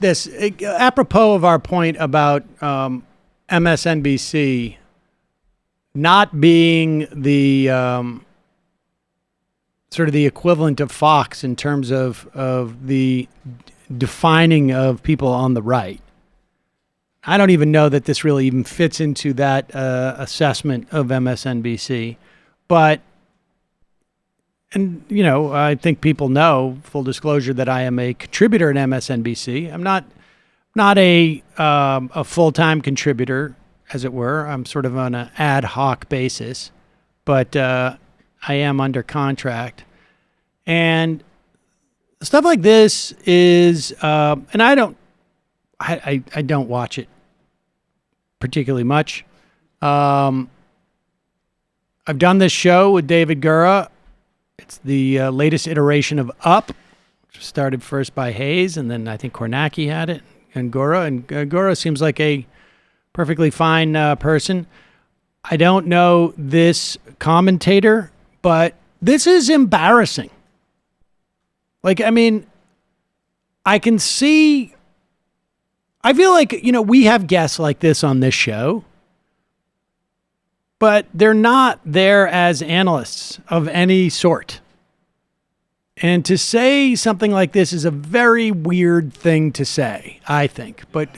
this. Apropos of our point about MSNBC not being the sort of the equivalent of Fox in terms of the defining of people on the right. I don't even know that this really even fits into that assessment of MSNBC. But, and, you know, I think people know, full disclosure, that I am a contributor at MSNBC. I'm not a full-time contributor, as it were. I'm sort of on an ad hoc basis, but I am under contract. And stuff like this is, and I don't watch it particularly much. I've done this show with David Gura. It's the latest iteration of Up, which started first by Hayes, and then I think Kornacki had it, and Gura. And Gura seems like a perfectly fine person. I don't know this commentator, but this is embarrassing. Like, I mean, I can see, I feel like, you know, we have guests like this on this show, but they're not there as analysts of any sort. And to say something like this is a very weird thing to say, I think. But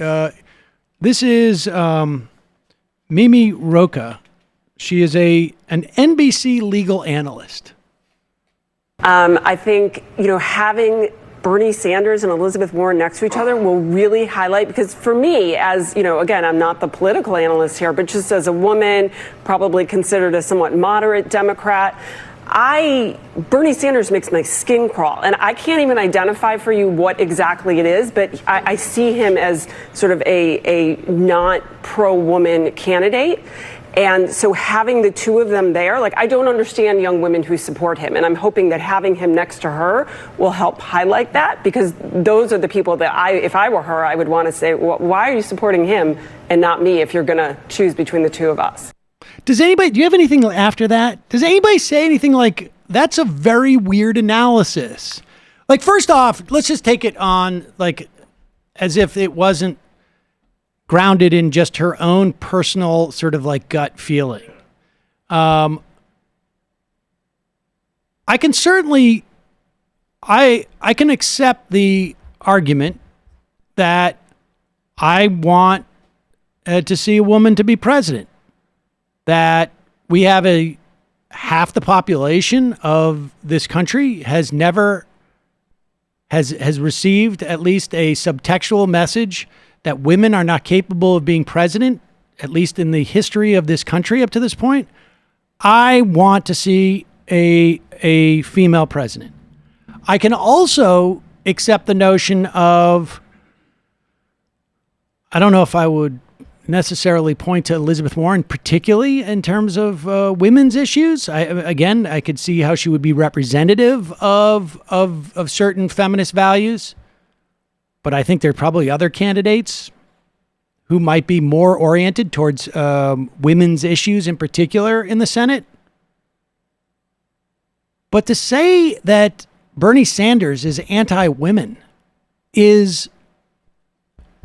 this is Mimi Rocah. She is an NBC legal analyst. I think, you know, having Bernie Sanders and Elizabeth Warren next to each other will really highlight, because for me, as, you know, again, I'm not the political analyst here, but just as a woman, probably considered a somewhat moderate Democrat, Bernie Sanders makes my skin crawl, and I can't even identify for you what exactly it is, but I see him as sort of a not pro-woman candidate. And so having the two of them there, like, I don't understand young women who support him. And I'm hoping that having him next to her will help highlight that, because those are the people that if I were her, I would want to say, well, why are you supporting him and not me if you're going to choose between the two of us? Do you have anything after that? Does anybody say anything like, that's a very weird analysis? Like, first off, let's just take it on, like, as if it wasn't grounded in just her own personal sort of like gut feeling. I can certainly, I can accept the argument that I want to see a woman to be president, that we have half the population of this country has received at least a subtextual message that women are not capable of being president, at least in the history of this country up to this point. I want to see a female president. I can also accept the notion of, I don't know if I would necessarily point to Elizabeth Warren particularly in terms of women's issues. I could see how she would be representative of certain feminist values. But I think there are probably other candidates who might be more oriented towards women's issues in particular in the Senate. But to say that Bernie Sanders is anti-women is,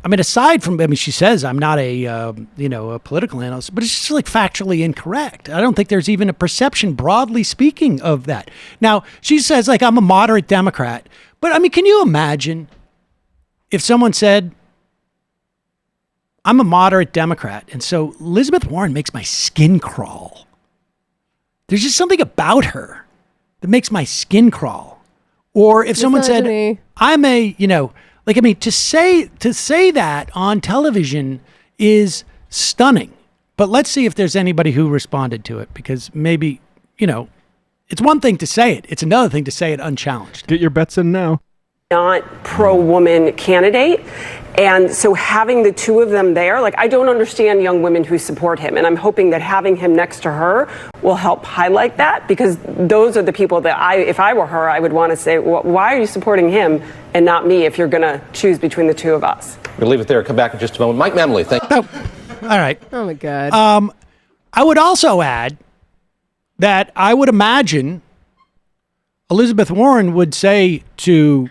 I mean, aside from, I mean, she says I'm not a political analyst, but it's just like factually incorrect. I don't think there's even a perception, broadly speaking, of that. Now, she says, like, I'm a moderate Democrat. But, I mean, can you imagine if someone said, I'm a moderate Democrat, and so Elizabeth Warren makes my skin crawl. There's just something about her that makes my skin crawl. Or if someone said, I'm a, you know, like, I mean, to say that on television is stunning. But let's see if there's anybody who responded to it, because maybe, you know, it's one thing to say it. It's another thing to say it unchallenged. Get your bets in now. Not pro-woman candidate. And so having the two of them there, like, I don't understand young women who support him. And I'm hoping that having him next to her will help highlight that, because those are the people that if I were her, I would want to say, well, why are you supporting him and not me if you're going to choose between the two of us? We'll leave it there. Come back in just a moment. Mike Memley, thank you. Oh, all right. Oh, my God. I would also add that I would imagine Elizabeth Warren would say to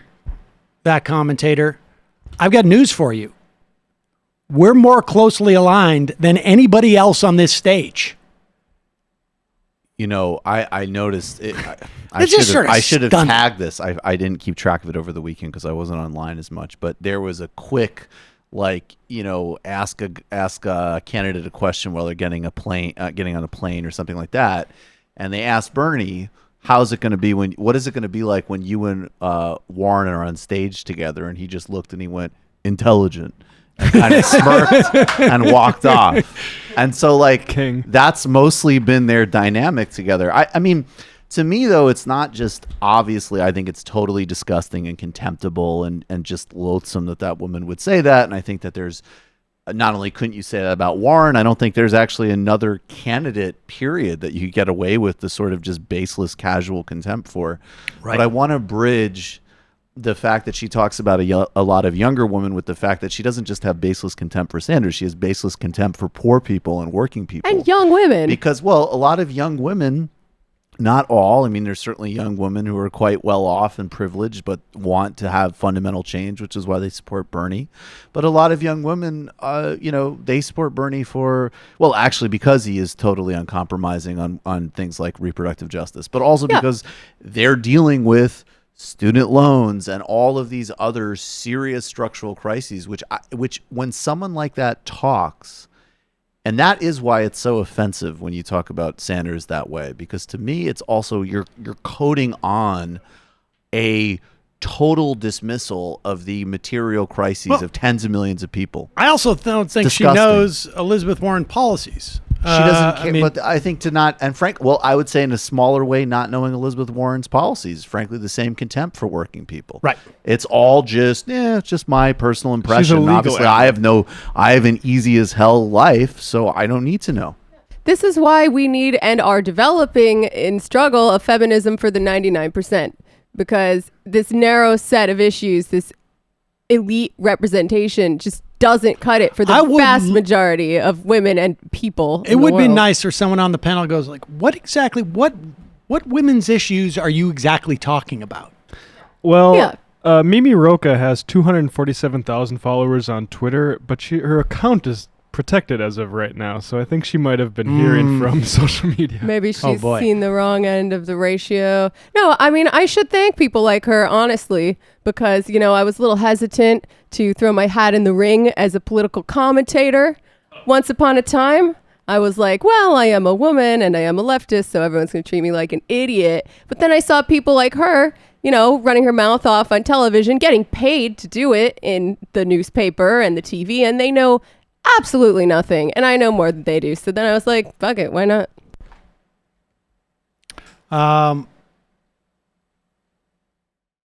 that commentator, I've got news for you. We're more closely aligned than anybody else on this stage. You know, I noticed it. I should have tagged this. I didn't keep track of it over the weekend because I wasn't online as much. But there was a quick, ask a candidate a question while they're getting on a plane or something like that, and they asked Bernie, "How's it going to be what is it going to be like when you and Warren are on stage together?" And he just looked and he went, "Intelligent." And kind of smirked and walked off. And so that's mostly been their dynamic together. I mean, to me though, it's not just obviously, I think it's totally disgusting and contemptible and just loathsome that woman would say that. And I think that there's not only couldn't you say that about Warren, I don't think there's actually another candidate period that you could get away with the sort of just baseless casual contempt for. Right. But I want to bridge the fact that she talks about a lot of younger women with the fact that she doesn't just have baseless contempt for Sanders. She has baseless contempt for poor people and working people. And young women. Because, well, a lot of young women, not all, I mean, there's certainly young women who are quite well off and privileged but want to have fundamental change, which is why they support Bernie. But a lot of young women, they support Bernie actually because he is totally uncompromising on things like reproductive justice, but also because they're dealing with student loans and all of these other serious structural crises, which when someone like that talks, and that is why it's so offensive when you talk about Sanders that way, because to me, it's also you're coding on a total dismissal of the material crises of tens of millions of people. I also don't think she knows Elizabeth Warren policies. She doesn't care, but I think I would say in a smaller way, not knowing Elizabeth Warren's policies, frankly, the same contempt for working people. Right. It's all just my personal impression. Obviously, I have an easy as hell life, so I don't need to know. This is why we need and are developing in struggle a feminism for the 99%, because this narrow set of issues, this elite representation just doesn't cut it for the vast majority of women and people. It would be nice for someone on the panel goes like, what women's issues are you exactly talking about? Well, Mimi Rocah has 247,000 followers on Twitter, but her account is protected as of right now, so I think she might have been hearing from social media. Maybe she's seen the wrong end of the ratio. No, I mean, I should thank people like her, honestly, because, I was a little hesitant to throw my hat in the ring as a political commentator. Once upon a time, I was like, well, I am a woman and I am a leftist, so everyone's going to treat me like an idiot. But then I saw people like her, running her mouth off on television, getting paid to do it in the newspaper and the TV, and they know absolutely nothing, and I know more than they do. So then I was like, fuck it, why not?